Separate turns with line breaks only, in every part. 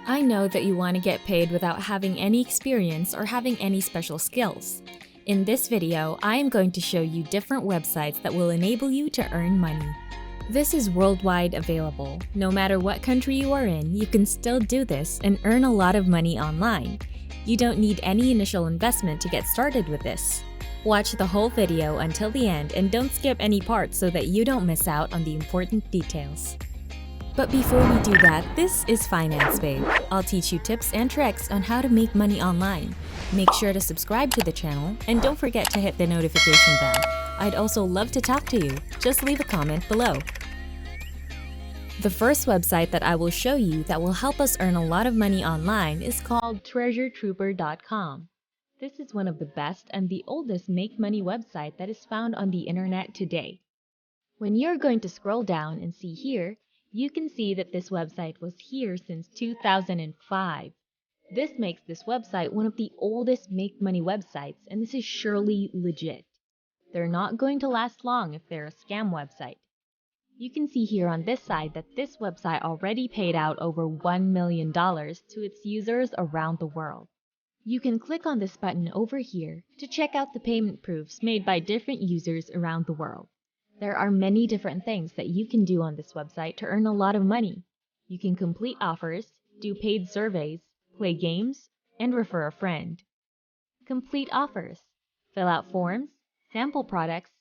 I know that you want to get paid without having any experience or having any special skills. In this video, I am going to show you different websites that will enable you to earn money. This is worldwide available. No matter what country you are in, you can still do this and earn a lot of money online. You don't need any initial investment to get started with this. Watch the whole video until the end and don't skip any parts so that you don't miss out on the important details. But before we do that, this is Finance Babe. I'll teach you tips and tricks on how to make money online. Make sure to subscribe to the channel and don't forget to hit the notification bell. I'd also love to talk to you. Just leave a comment below. The first website that I will show you that will help us earn a lot of money online is called Treasuretrooper.com. This is one of the best and the oldest make money website that is found on the internet today. When you're going to scroll down and see here, you can see that this website was here since 2005. This makes this website one of the oldest make money websites, and this is surely legit. They're not going to last long if they're a scam website. You can see here on this side that this website already paid out over $1 million to its users around the world. You can click on this button over here to check out the payment proofs made by different users around the world. There are many different things that you can do on this website to earn a lot of money. You can complete offers, do paid surveys, play games, and refer a friend. Complete offers, fill out forms, sample products,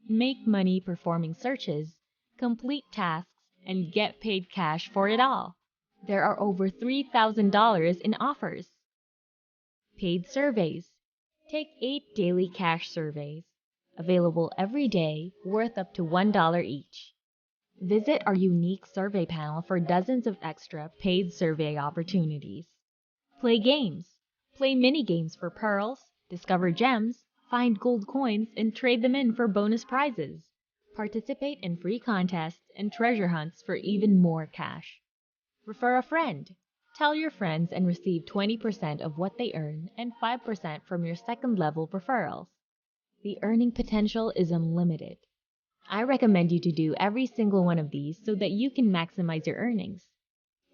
make money performing searches, complete tasks, and get paid cash for it all. There are over $3,000 in offers. Paid surveys. Take 8 daily cash surveys. Available every day, worth up to $1 each. Visit our unique survey panel for dozens of extra paid survey opportunities. Play games. Play mini games for pearls, discover gems, find gold coins, and trade them in for bonus prizes. Participate in free contests and treasure hunts for even more cash. Refer a friend. Tell your friends and receive 20% of what they earn and 5% from your second level referrals. The earning potential is unlimited. I recommend you to do every single one of these so that you can maximize your earnings.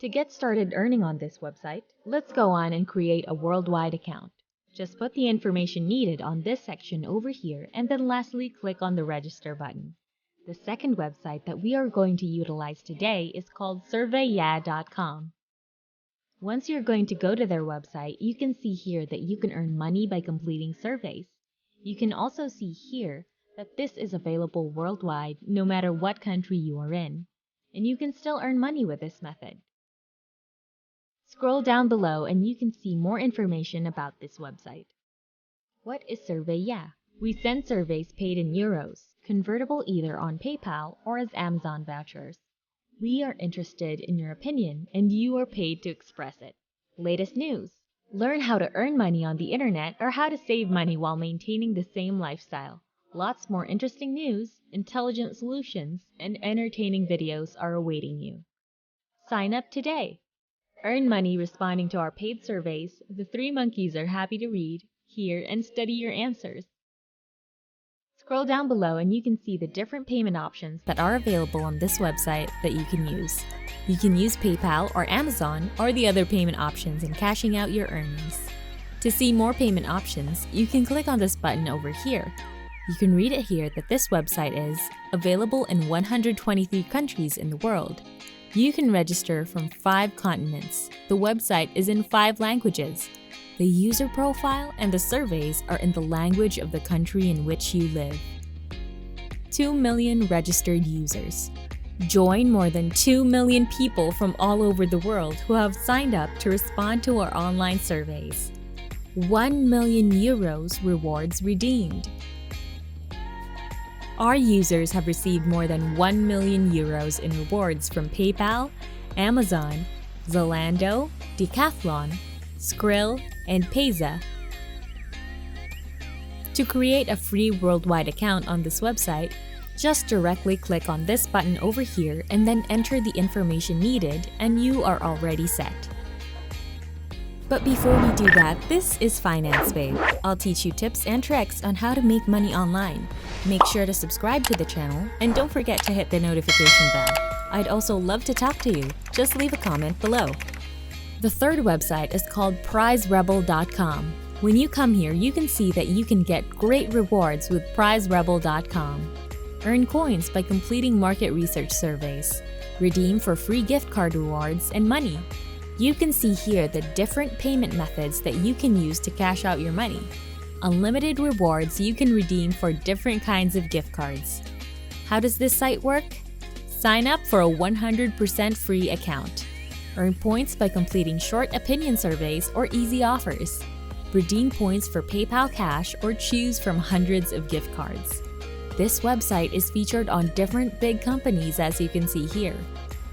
To get started earning on this website, let's go on and create a worldwide account. Just put the information needed on this section over here and then lastly click on the register button. The second website that we are going to utilize today is called Surveyya.com. Once you're going to go to their website, you can see here that you can earn money by completing surveys. You can also see here that this is available worldwide no matter what country you are in, and you can still earn money with this method. Scroll down below and you can see more information about this website. What is Surveyya? We send surveys paid in euros, convertible either on PayPal or as Amazon vouchers. We are interested in your opinion and you are paid to express it. Latest news. Learn how to earn money on the internet or how to save money while maintaining the same lifestyle. Lots more interesting news, intelligent solutions, and entertaining videos are awaiting you. Sign up today. Earn money responding to our paid surveys. The 3 monkeys are happy to read, hear, and study your answers. Scroll down below and you can see the different payment options that are available on this website that you can use. You can use PayPal or Amazon or the other payment options in cashing out your earnings. To see more payment options, you can click on this button over here. You can read it here that this website is available in 123 countries in the world. You can register from 5 continents. The website is in 5 languages. The user profile and the surveys are in the language of the country in which you live. 2 million registered users. Join more than 2 million people from all over the world who have signed up to respond to our online surveys. 1 million euros rewards redeemed. Our users have received more than 1 million euros in rewards from PayPal, Amazon, Zalando, Decathlon, Skrill, and Payza. To create a free worldwide account on this website, just directly click on this button over here and then enter the information needed and you are already set. But before we do that, this is Finance Babe. I'll teach you tips and tricks on how to make money online. Make sure to subscribe to the channel and don't forget to hit the notification bell. I'd also love to talk to you. Just leave a comment below. The third website is called Prizerebel.com. When you come here, you can see that you can get great rewards with Prizerebel.com. Earn coins by completing market research surveys. Redeem for free gift card rewards and money. You can see here the different payment methods that you can use to cash out your money. Unlimited rewards you can redeem for different kinds of gift cards. How does this site work? Sign up for a 100% free account. Earn points by completing short opinion surveys or easy offers. Redeem points for PayPal Cash or choose from hundreds of gift cards. This website is featured on different big companies, as you can see here.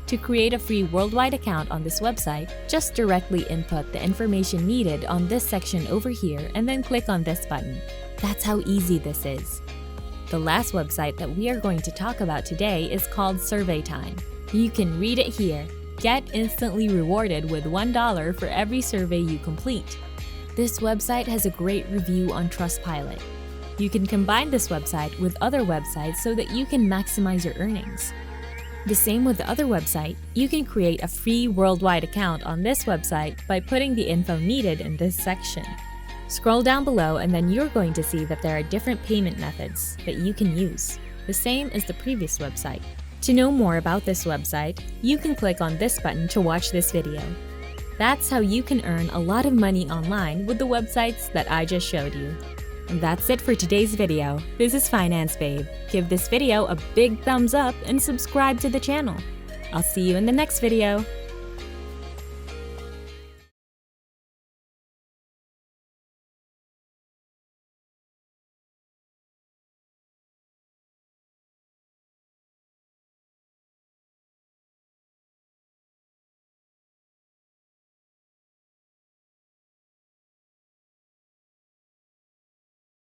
To create a free worldwide account on this website, just directly input the information needed on this section over here and then click on this button. That's how easy this is. The last website that we are going to talk about today is called Surveytime. You can read it here. Get instantly rewarded with $1 for every survey you complete. This website has a great review on Trustpilot. You can combine this website with other websites so that you can maximize your earnings. The same with the other website, you can create a free worldwide account on this website by putting the info needed in this section. Scroll down below and then you're going to see that there are different payment methods that you can use, the same as the previous website. To know more about this website, you can click on this button to watch this video. That's how you can earn a lot of money online with the websites that I just showed you. And that's it for today's video. This is Finance Babe. Give this video a big thumbs up and subscribe to the channel. I'll see you in the next video.